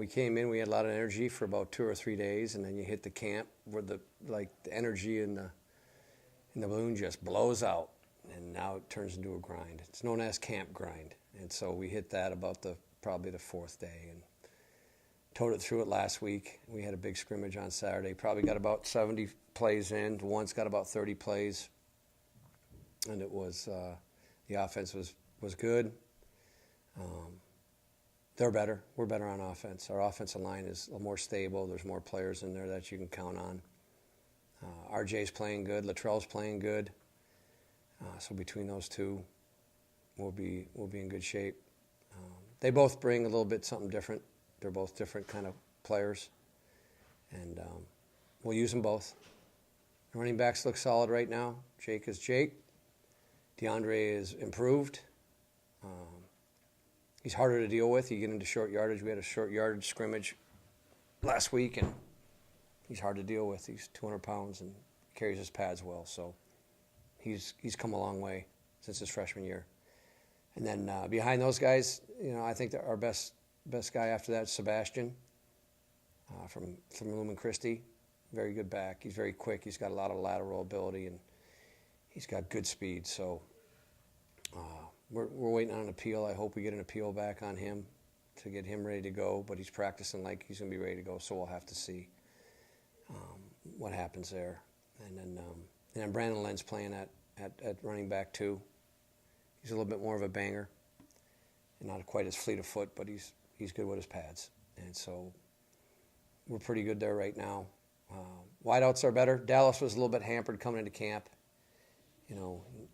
came in, we had a lot of energy for about 2 or 3 days, and then you hit the camp where the energy in the balloon just blows out, and now it turns into a grind. It's known as camp grind, and so we hit that about probably the 4th day, and towed it through it last week. We had a big scrimmage on Saturday. Probably got about 70 plays in. The one's got about 30 plays, and it was the offense was good. They're better. We're better on offense. Our offensive line is a little more stable. There's more players in there that you can count on. RJ's playing good. Latrell's playing good. So between those two, we'll be in good shape. They both bring a little bit something different. They're both different kind of players, and we'll use them both. The running backs look solid right now. Jake is Jake. DeAndre is improved. He's harder to deal with. You get into short yardage. We had a short yardage scrimmage last week, and he's hard to deal with. He's 200 pounds and carries his pads well, so he's come a long way since his freshman year. And then behind those guys, I think that our best guy after that is Sebastian from Lumen Christi. Very good back. He's very quick. He's got a lot of lateral ability, and he's got good speed. So we're waiting on an appeal. I hope we get an appeal back on him to get him ready to go. But he's practicing like he's going to be ready to go. So we'll have to see what happens there. And then Brandon Len's playing at running back too. He's a little bit more of a banger, and not quite as fleet of foot, but he's good with his pads. And so we're pretty good there right now. Wideouts are better. Dallas was a little bit hampered coming into camp.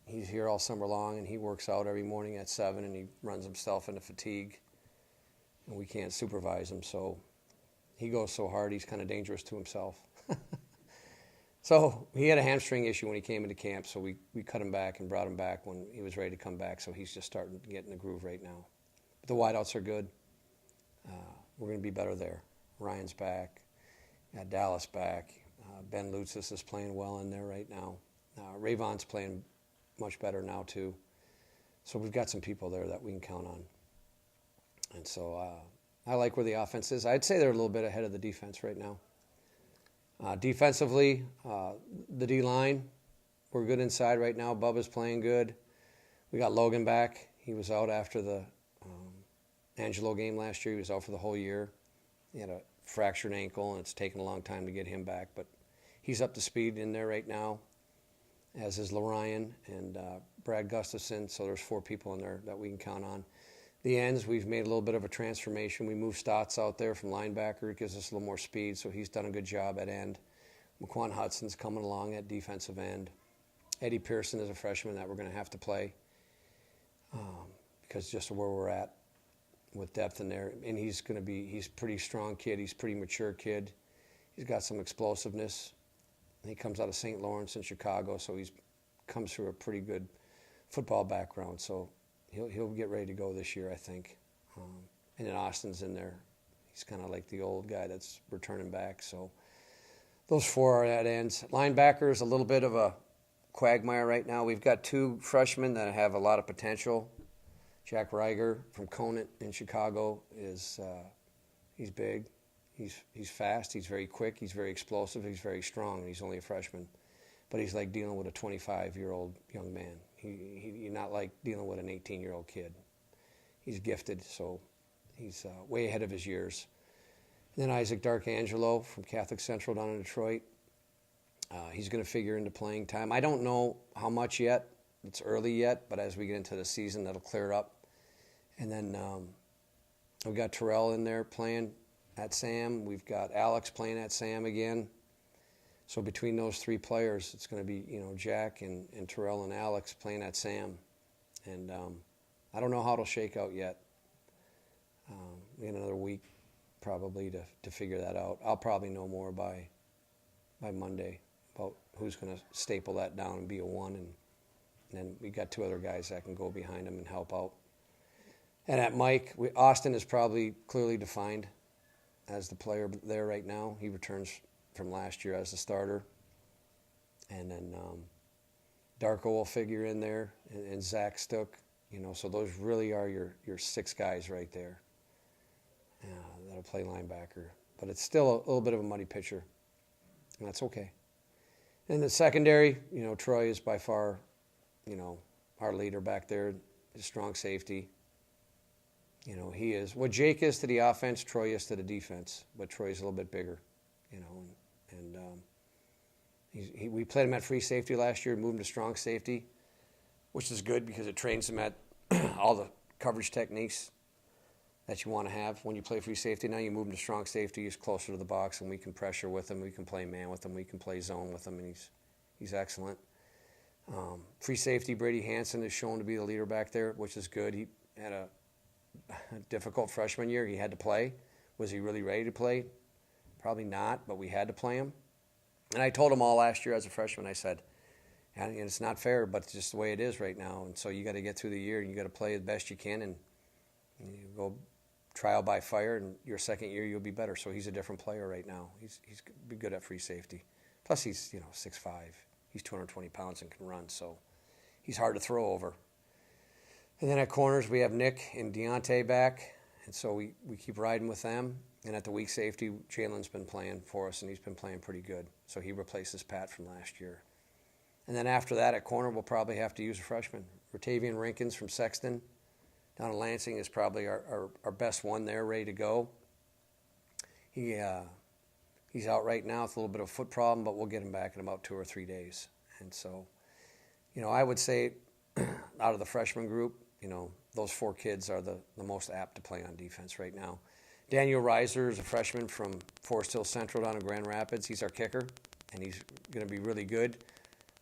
He's here all summer long, and he works out every morning at 7, and he runs himself into fatigue. And we can't supervise him, so he goes so hard he's kind of dangerous to himself. So he had a hamstring issue when he came into camp, so we cut him back and brought him back when he was ready to come back, so he's just starting to get in the groove right now. But the wideouts are good. We're going to be better there. Ryan's back. Got Dallas back. Ben Lutzis is playing well in there right now. Rayvon's playing much better now too. So we've got some people there that we can count on. And so I like where the offense is. I'd say they're a little bit ahead of the defense right now. Defensively, the D-line, we're good inside right now. Bubba's playing good. We got Logan back. He was out after the Angelo game last year. He was out for the whole year. He had a fractured ankle, and it's taken a long time to get him back. But he's up to speed in there right now, as is Lorian and Brad Gustafson. So there's 4 people in there that we can count on. The ends, we've made a little bit of a transformation. We moved Stotts out there from linebacker. It gives us a little more speed, so he's done a good job at end. McQuan Hudson's coming along at defensive end. Eddie Pearson is a freshman that we're going to have to play because just of where we're at with depth in there. And he's a pretty strong kid. He's a pretty mature kid. He's got some explosiveness. He comes out of St. Lawrence in Chicago, so he's comes through a pretty good football background. So he'll get ready to go this year, I think. And then Austin's in there. He's kind of like the old guy that's returning back. So those 4 are at ends. Linebackers, a little bit of a quagmire right now. We've got 2 freshmen that have a lot of potential. Jack Reiger from Conant in Chicago he's big. He's fast. He's very quick. He's very explosive. He's very strong. He's only a freshman. But he's like dealing with a 25-year-old young man. He's not like dealing with an 18-year-old kid. He's gifted, so he's way ahead of his years. And then Isaac Darkangelo from Catholic Central down in Detroit. He's going to figure into playing time. I don't know how much yet. It's early yet, but as we get into the season, that'll clear up. And then we've got Terrell in there playing at Sam. We've got Alex playing at Sam again. So between those 3 players, it's going to be Jack and Terrell and Alex playing at Sam. And I don't know how it'll shake out yet. We have another week probably to figure that out. I'll probably know more by Monday about who's going to staple that down and be a 1. And then we got 2 other guys that can go behind him and help out. And at Mike, Austin is probably clearly defined as the player there right now. He returns from last year as the starter. And then Darko will figure in there, and Zach Stook. So those really are your 6 guys right there. That'll play linebacker. But it's still a little bit of a muddy picture, and that's okay. In the secondary, Troy is by far, our leader back there, a strong safety. He is. What Jake is to the offense, Troy is to the defense, but Troy's a little bit bigger, and we played him at free safety last year, moved him to strong safety, which is good because it trains him at all the coverage techniques that you want to have when you play free safety. Now you move him to strong safety, he's closer to the box, and we can pressure with him, we can play man with him, we can play zone with him, and he's excellent. Free safety, Brady Hansen is shown to be the leader back there, which is good. He had a difficult freshman year. He had to play. Was he really ready to play? Probably not, but we had to play him. And I told him all last year as a freshman, I said, and it's not fair, but it's just the way it is right now. And so you got to get through the year, and you got to play the best you can, and you go trial by fire, and your second year you'll be better. So he's a different player right now. He's be good at free safety. Plus he's 6'5". He's 220 pounds and can run, so he's hard to throw over. And then at corners we have Nick and Deontay back, and so we keep riding with them. And at the weak safety, Jalen's been playing for us, and he's been playing pretty good. So he replaces Pat from last year. And then after that, at corner, we'll probably have to use a freshman. Ratavian Rinkins from Sexton down in Lansing is probably our best one there, ready to go. He's out right now with a little bit of a foot problem, but we'll get him back in about 2 or 3 days. And so, I would say out of the freshman group, those 4 kids are the most apt to play on defense right now. Daniel Reiser is a freshman from Forest Hill Central down in Grand Rapids. He's our kicker, and he's going to be really good.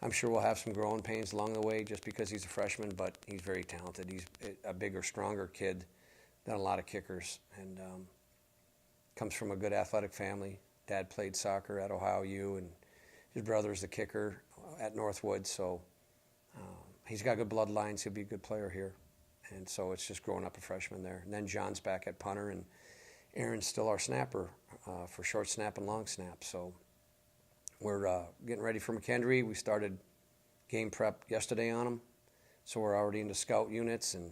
I'm sure we'll have some growing pains along the way just because he's a freshman, but he's very talented. He's a bigger, stronger kid than a lot of kickers, and comes from a good athletic family. Dad played soccer at Ohio U, and his brother's the kicker at Northwood, so he's got good bloodlines. He'll be a good player here. And so it's just growing up a freshman there. And then John's back at punter, and Aaron's still our snapper for short snap and long snap. So we're getting ready for McKendree. We started game prep yesterday on him. So we're already into scout units and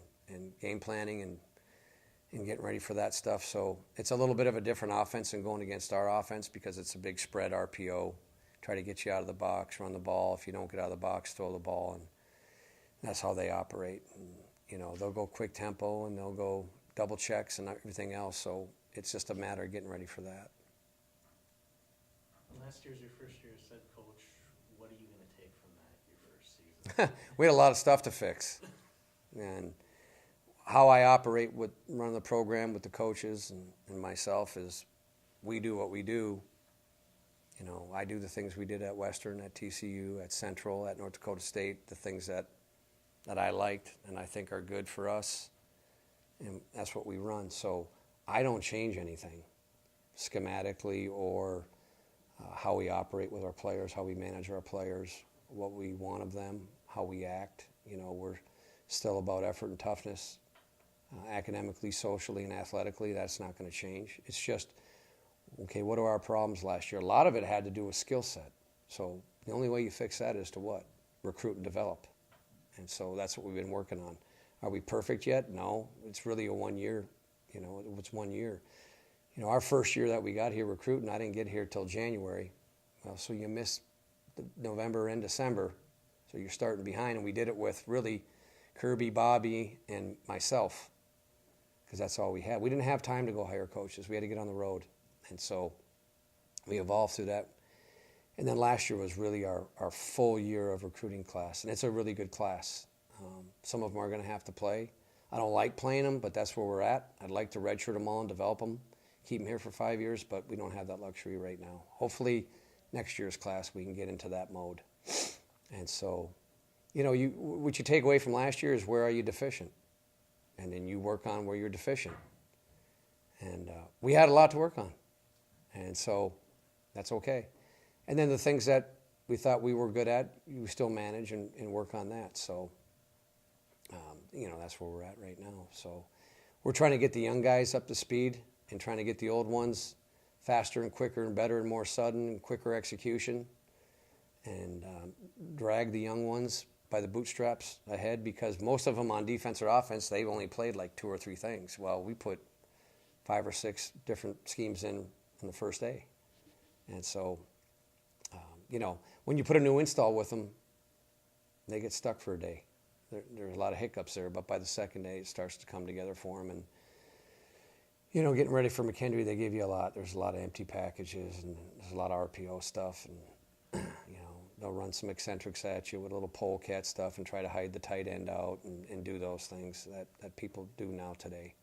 game planning and getting ready for that stuff. So it's a little bit of a different offense than going against our offense because it's a big spread RPO. Try to get you out of the box, run the ball. If you don't get out of the box, throw the ball. And that's how they operate. And, they'll go quick tempo and they'll go double checks and everything else. So it's just a matter of getting ready for that. Last year's your first year as head coach. What are you going to take from that, your first season? We had a lot of stuff to fix. And how I operate with running the program with the coaches and myself is we do what we do. I do the things we did at Western, at TCU, at Central, at North Dakota State, the things that I liked and I think are good for us, and that's what we run. So I don't change anything schematically or how we operate with our players, how we manage our players, what we want of them, how we act. We're still about effort and toughness, academically, socially, and athletically. That's not going to change. It's just, okay, what are our problems last year? A lot of it had to do with skill set. So the only way you fix that is to what? Recruit and develop. And so that's what we've been working on. Are we perfect yet? No. It's really a 1 year. It's 1 year. Our first year that we got here recruiting, I didn't get here till January. Well, so you missed November and December. So you're starting behind. And we did it with really Kirby, Bobby, and myself because that's all we had. We didn't have time to go hire coaches. We had to get on the road. And so we evolved through that. And then last year was really our full year of recruiting class. And it's a really good class. Some of them are going to have to play. I don't like playing them, but that's where we're at. I'd like to redshirt them all and develop them, keep them here for 5 years, but we don't have that luxury right now. Hopefully next year's class we can get into that mode. And so, what you take away from last year is where are you deficient? And then you work on where you're deficient. And we had a lot to work on. And so that's okay. And then the things that we thought we were good at, you still manage and work on that. So, that's where we're at right now. So we're trying to get the young guys up to speed and trying to get the old ones faster and quicker and better and more sudden and quicker execution and drag the young ones by the bootstraps ahead because most of them on defense or offense, they've only played like 2 or 3 things. Well, we put 5 or 6 different schemes in the first day. And so, when you put a new install with them, they get stuck for a day. There's a lot of hiccups there, but by the second day, it starts to come together for them. And, getting ready for McKendree, they give you a lot. There's a lot of empty packages, and there's a lot of RPO stuff. And, they'll run some eccentrics at you with a little polecat stuff and try to hide the tight end out and do those things that people do now today.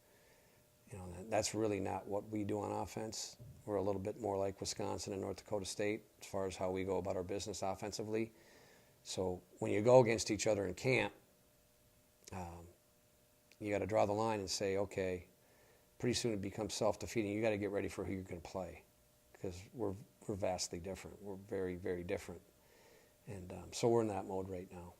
That's really not what we do on offense. We're a little bit more like Wisconsin and North Dakota State as far as how we go about our business offensively. So when you go against each other in camp, you got to draw the line and say, okay, pretty soon it becomes self-defeating. You got to get ready for who you're going to play, because we're vastly different. We're very, very different. And so we're in that mode right now.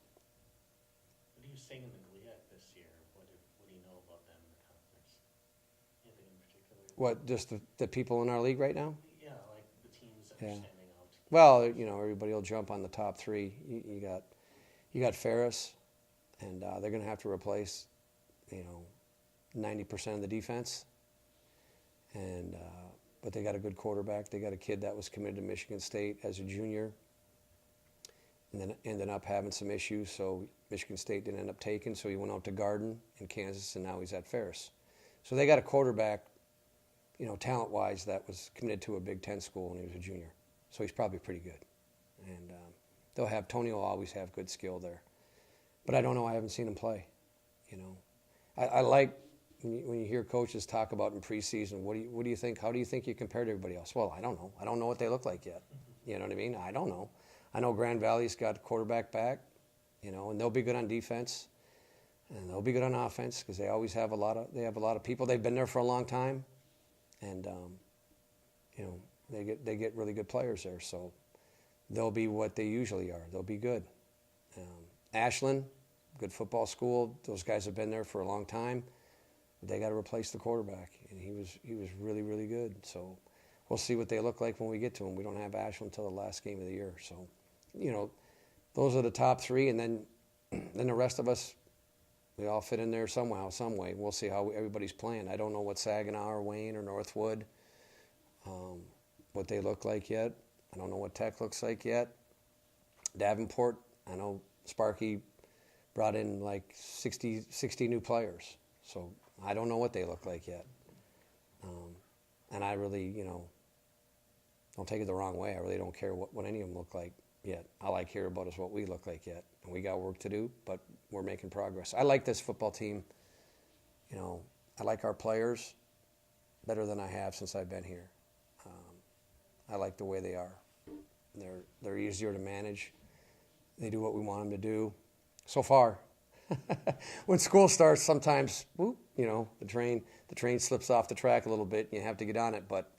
What are you seeing in the GLIAC this year? What do you know about them in the conference? Anything in particular? What, just the people in our league right now? Yeah, like the teams that are standing out. Well, everybody will jump on the top 3. You got Ferris, and they're going to have to replace, 90% of the defense. And but they got a good quarterback. They got a kid that was committed to Michigan State as a junior, and then ended up having some issues. So Michigan State didn't end up taking. So he went out to Garden in Kansas, and now he's at Ferris. So they got a quarterback, talent-wise, that was committed to a Big Ten school when he was a junior. So he's probably pretty good. And Tony will always have good skill there. But I don't know. I haven't seen him play. I like when you hear coaches talk about in preseason, what do you think? How do you think you compare to everybody else? Well, I don't know. I don't know what they look like yet. You know what I mean? I don't know. I know Grand Valley's got a quarterback back, and they'll be good on defense, and they'll be good on offense because they always have a lot of people. They've been there for a long time, and they get really good players there. So they'll be what they usually are. They'll be good. Ashland, good football school. Those guys have been there for a long time. But they got to replace the quarterback, and he was really, really good. So we'll see what they look like when we get to them. We don't have Ashland until the last game of the year. So, those are the top 3, and then the rest of us, we all fit in there somehow, some way. We'll see how everybody's playing. I don't know what Saginaw or Wayne or Northwood, what they look like yet. I don't know what Tech looks like yet. Davenport, I know Sparky brought in like 60 new players. So I don't know what they look like yet. And I really, don't take it the wrong way. I really don't care what any of them look like yet. All I care about is what we look like yet. And we got work to do, but we're making progress. I like this football team. I like our players better than I have since I've been here. I like the way they are. They're easier to manage. They do what we want them to do. So far. When school starts, sometimes, the train slips off the track a little bit, and you have to get on it. But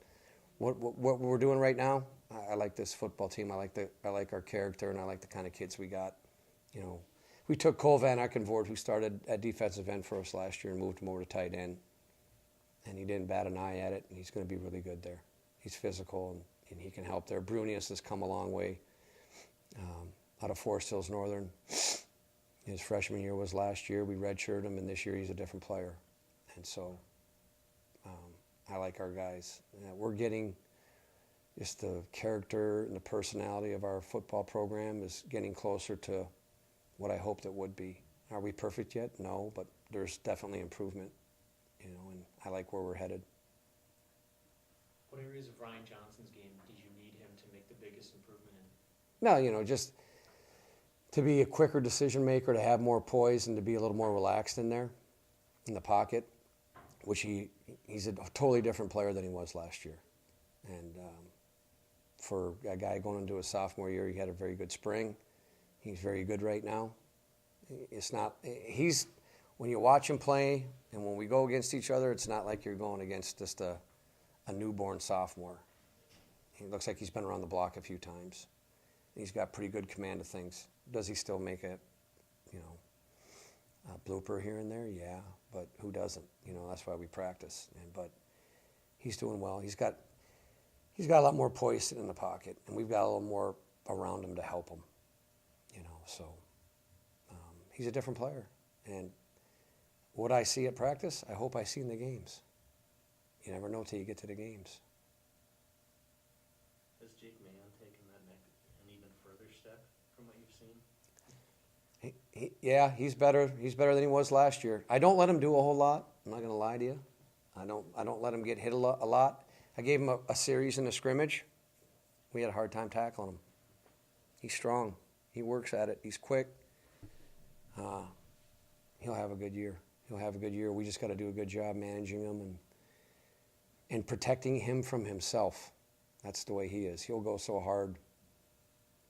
what we're doing right now, I like this football team. I like our character, and I like the kind of kids we got. We took Cole Van Eckenvoort, who started at defensive end for us last year, and moved him over to tight end, and he didn't bat an eye at it, and he's going to be really good there. He's physical, and he can help there. Brunius has come a long way out of Forest Hills Northern. His freshman year was last year. We redshirted him, and this year he's a different player. And so I like our guys. We're getting just the character and the personality of our football program is getting closer to what I hoped it would be. Are we perfect yet? No, but there's definitely improvement, and I like where we're headed. What areas of Ryan Johnson's game did you need him to make the biggest improvement in? No, just to be a quicker decision maker, to have more poise, and to be a little more relaxed in there, in the pocket, which he's a totally different player than he was last year. And for a guy going into his sophomore year, he had a very good spring. He's very good right now. When you watch him play, and when we go against each other, it's not like you're going against just a newborn sophomore. He looks like he's been around the block a few times. He's got pretty good command of things. Does he still make a blooper here and there? Yeah, but who doesn't? That's why we practice. But he's doing well. He's got a lot more poise in the pocket, and we've got a little more around him to help him. So he's a different player. And what I see at practice, I hope I see in the games. you never know till you get to the games. Has Jake Mahan taken an even further step from what you've seen? Yeah, he's better. He's better than he was last year. I don't let him do a whole lot. I'm not going to lie to you. I don't let him get hit a lot. I gave him a series in the scrimmage. We had a hard time tackling him. He's strong. He works at it. He's quick. He'll have a good year. He'll have a good year. We just got to do a good job managing him and protecting him from himself. That's the way he is. He'll go so hard.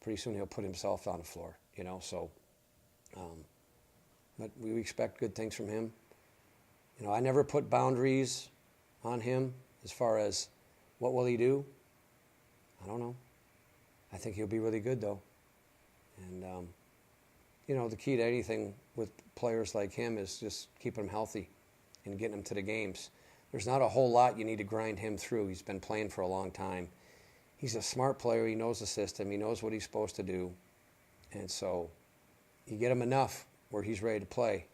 Pretty soon he'll put himself on the floor, so. But we expect good things from him. I never put boundaries on him as far as what will he do. I don't know. I think he'll be really good, though. And, the key to anything with players like him is just keeping him healthy and getting him to the games. There's not a whole lot you need to grind him through. He's been playing for a long time. He's a smart player. He knows the system. He knows what he's supposed to do. And so you get him enough where he's ready to play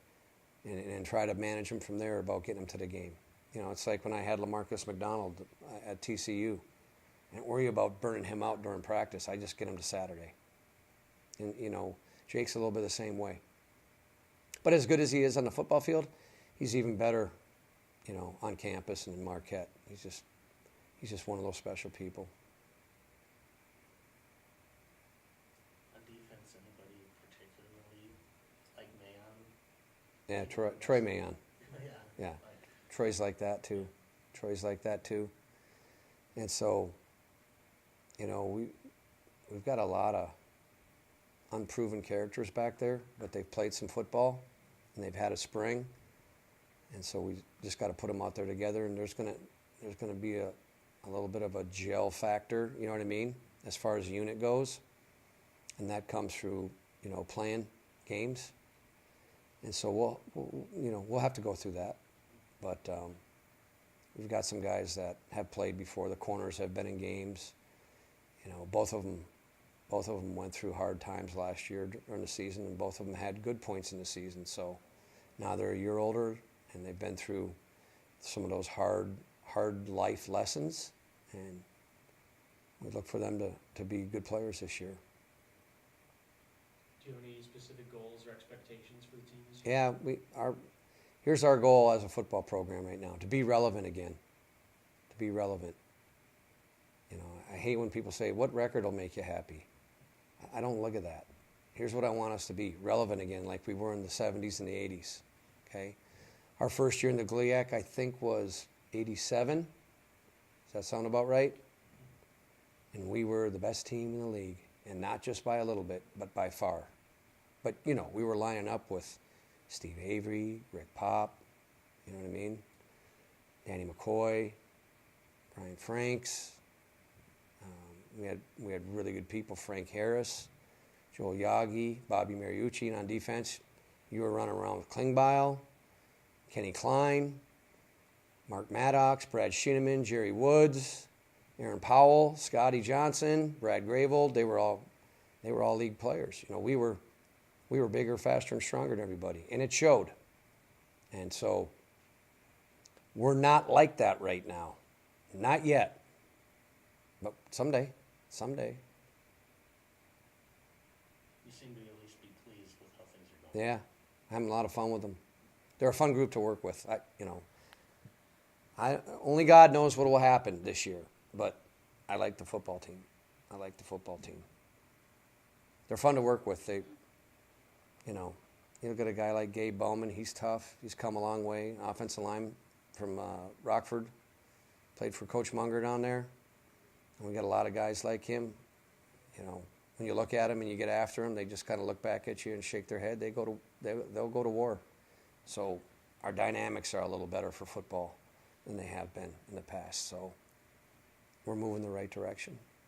and try to manage him from there about getting him to the game. It's like when I had LaMarcus McDonald at TCU. I didn't worry about burning him out during practice. I just get him to Saturday. And, Jake's a little bit the same way. But as good as he is on the football field, he's even better, on campus and in Marquette. He's just one of those special people. On defense, anybody particularly like Mahan? Yeah, Troy Mahan. Yeah. Yeah. Troy's like that too. And so, we've got a lot of unproven characters back there, but they've played some football and they've had a spring. And so we just got to put them out there together, and there's going to be a little bit of a gel factor, you know what I mean, as far as unit goes. And that comes through, playing games. And so we'll have to go through that. But we've got some guys that have played before. The corners have been in games. Both of them went through hard times last year during the season, and both of them had good points in the season. So now they're a year older, and they've been through some of those hard life lessons, and we look for them to be good players this year. Do you have any specific goals or expectations for the team this year? Yeah, here's our goal as a football program right now: to be relevant again. To be relevant. I hate when people say, "What record will make you happy?" I don't look at that. Here's what I want us to be: relevant again, like we were in the 70s and the 80s. Okay, our first year in the GLIAC, I think, was 87. Does that sound about right? And we were the best team in the league, and not just by a little bit, but by far. But we were lining up with Steve Avery, Rick Pop, you know what I mean? Danny McCoy, Brian Franks. We had really good people: Frank Harris, Joel Yagi, Bobby Mariucci, and on defense, you were running around with Klingbeil, Kenny Klein, Mark Maddox, Brad Schineman, Jerry Woods, Aaron Powell, Scotty Johnson, Brad Gravold. They were all league players. We were bigger, faster, and stronger than everybody, and it showed. And so we're not like that right now, not yet, but someday. You seem to at least be pleased with how things are going. Yeah, I'm having a lot of fun with them. They're a fun group to work with. Only God knows what will happen this year, but I like the football team. They're fun to work with. You look at a guy like Gabe Bowman. He's tough. He's come a long way. Offensive line from Rockford. Played for Coach Munger down there. And we got a lot of guys like him. When you look at them and you get after them, they just kind of look back at you and shake their head. They'll go to war. So our dynamics are a little better for football than they have been in the past. So we're moving the right direction.